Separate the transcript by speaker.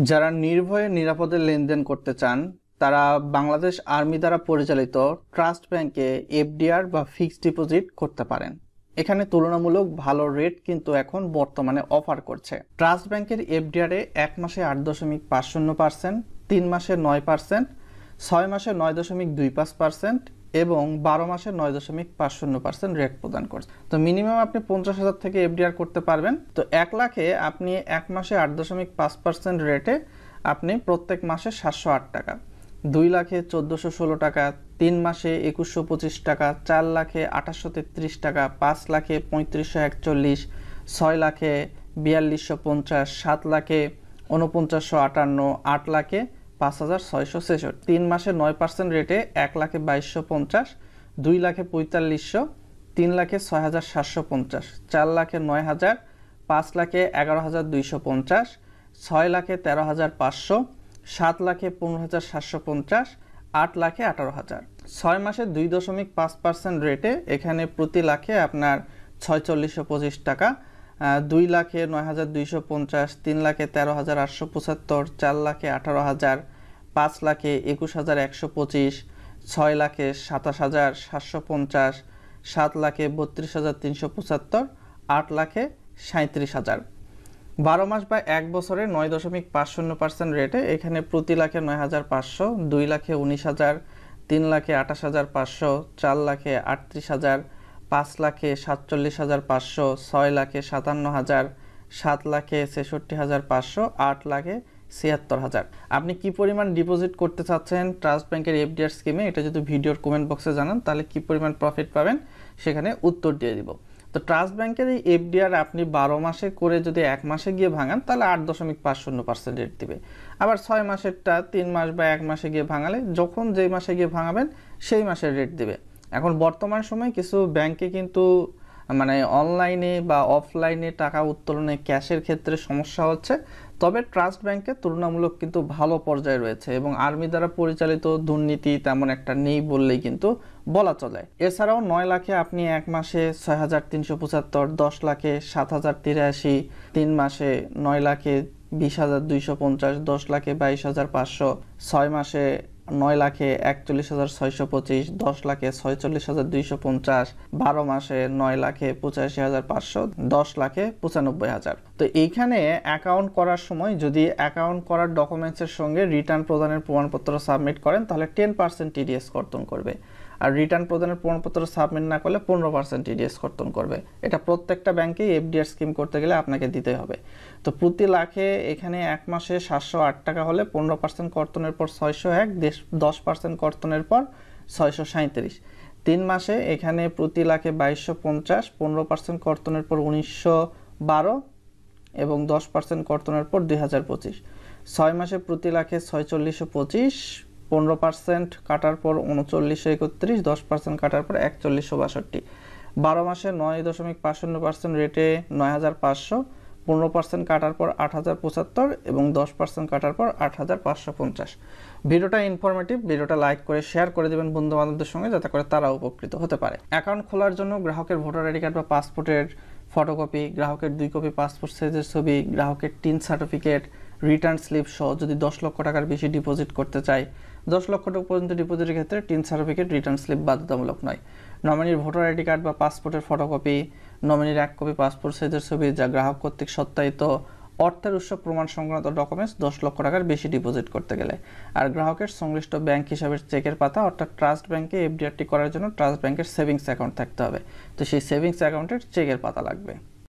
Speaker 1: যারা নির্ভয়ে নিরাপদে লেনদেন করতে চান তারা বাংলাদেশ আর্মি দ্বারা পরিচালিত ট্রাস্ট ব্যাংকে এফডিআর বা ফিক্সড ডিপোজিট করতে পারেন। এখানে তুলনামূলক ভালো রেট কিন্তু এখন বর্তমানে অফার করছে। ট্রাস্ট ব্যাংকের এফডিআরে 1 মাসে 8.50%, 3 মাসে 9%, 6 মাসে 9.25% এবং 12 মাসে 9.50% রেট প্রদান করছে। তো মিনিমাম আপনি 50,000 থেকে এফডিআর করতে পারবেন। তো 1 লাখে আপনি 1 মাসে 8.5% রেটে আপনি প্রত্যেক মাসে 708 টাকা, 2 লাখে 1416 টাকা, 3 মাসে 2125 টাকা, 4 লাখে 2833 টাকা, 5 লাখে 3541, 6 লাখে 4250, 7 লাখে 4958, 8 লাখে 5,666। 3 মাসে 9% রেটে 1 লাখে 2250, 2 লাখে 4500, 3 লাখে 6750, 4 লাখে 9000, 5 লাখে 11250, 6 লাখে 13500, 7 লাখে 15750, 8 লাখে 18000। 6 মাসে 2.5% রেটে এখানে প্রতি লাখে আপনার 4625 টাকা, 2 লাখে 9250, 3 লাখে 13875, 4 লাখে 18000, 5 লাখে 21125, 6 লাখে 27750, 7 লাখে 32375, 8 লাখে 37000। 12 মাস বা 1 বছরে 9.50% রেটে এখানে প্রতি লাখে 9500, 2 লাখে 19000, 3 লাখে 28500, 4 লাখে 38000, 5 লাখে 47500, 6 লাখে 57000, 7 লাখে 66500, 8 লাখে 76000। আপনি কি পরিমাণ ডিপোজিট করতে চাচ্ছেন ট্রাস্ট ব্যাংকের এফডিআর স্কিমে, এটা যদি ভিডিওর কমেন্ট বক্সে জানান তাহলে কি পরিমাণ প্রফিট পাবেন সেখানে উত্তর দিয়ে দিব। তো ট্রাস্ট ব্যাংকের এই এফডিআর আপনি 12 মাসে করে যদি 1 মাসে গিয়ে ভাঙান তাহলে 8.50% রেট দিবে। আবার 6 মাসেরটা 3 মাস বা 1 মাসে গিয়ে ভাঙালে যখন যেই মাসে গিয়ে ভাঙাবেন সেই মাসের রেট দিবে। এখন বর্তমান সময়ে কিছু ব্যাংকে কিন্তু মানে অনলাইনে বা অফলাইনে টাকা উত্তোলনে ক্যাশের ক্ষেত্রে সমস্যা হচ্ছে, তবে ট্রাস্ট ব্যাংকে তুলনামূলক কিন্তু ভালো পর্যায়ে রয়েছে এবং আর্মি দ্বারা পরিচালিত দুর্নীতি তেমন একটা নেই বললেই কিন্তু বলা চলে। এছাড়াও 9 লাখে আপনি 1 মাসে 6375, 10 লাখে 7083, 3 মাসে 9 লাখে 20250, 10 লাখে 22500, 6 মাসে 9 লাখে 41,625, 10 লাখে 46,250, 12 মাসে 9 লাখে 85,500, 10 লাখে 95,000। তো এইখানে অ্যাকাউন্ট করার সময় যদি অ্যাকাউন্ট করার ডকুমেন্টসের সঙ্গে রিটার্ন প্রদানের প্রমাণপত্র সাবমিট করেন তাহলে 10% টিডিএস কর্তন করবে, আর রিটার্ন প্রদানের প্রমাণপত্র সাবমিট না করলে 15% টিডিএস কর্তন করবে। এটা প্রত্যেকটা ব্যাংকেই এফডিআর স্কিম করতে গেলে আপনাকে দিতে হবে। তো প্রতি লাখে এখানে 1 মাসে 708 টাকা হলে 15% কর্তনের পর 601, 10% কর্তনের পর 637। 3 মাসে এখানে প্রতি লাখে 2250, 15% কর্তনের পর 1912 এবং 10% কর্তনের পর 2025। 6 মাসে প্রতি লাখে 4625, 15% কাটার পর 3931, 10% কাটার পর 4162। 12 মাসে 9.50% রেটে 9500, 15% কাটার পর 8075 এবং 10% কাটার পর 8550। ভিডিওটা ইনফরমেটিভ, ভিডিওটা লাইক করে শেয়ার করে দেবেন বন্ধু বান্ধবদের সঙ্গে যাতে করে তারা উপকৃত হতে পারে। অ্যাকাউন্ট খোলার জন্য গ্রাহকের ভোটার আইডি কার্ড বা পাসপোর্টের ফটোকপি, গ্রাহকের 2 কপি পাসপোর্ট সাইজের ছবি, গ্রাহকের টিন সার্টিফিকেট, রিটার্ন স্লিপ সহ যদি 10 লক্ষ টাকার বেশি ডিপোজিট করতে চাই, 10 লক্ষ টাকা পর্যন্ত ডিপোজিটের ক্ষেত্রে টিন সার্টিফিকেট, রিটার্ন স্লিপ বাধ্যতামূলক নয়। নমিনির ভোটার আইডি কার্ড বা পাসপোর্টের ফটোকপি, নমিনির 1 কপি পাসপোর্ট সাইজের ছবি যা গ্রাহক কর্তৃক সত্যায়িত, অর্থের উৎস প্রমাণ সংক্রান্ত ডকুমেন্টস 10 লক্ষ টাকার বেশি ডিপোজিট করতে গেলে, আর গ্রাহকের সংশ্লিষ্ট ব্যাংক হিসাবের চেকের পাতা অর্থাৎ ট্রাস্ট ব্যাংকে এফডিআরটি করার জন্য ট্রাস্ট ব্যাংকের সেভিংস অ্যাকাউন্ট থাকতে হবে। তো সেই সেভিংস অ্যাকাউন্টের চেকের পাতা লাগবে।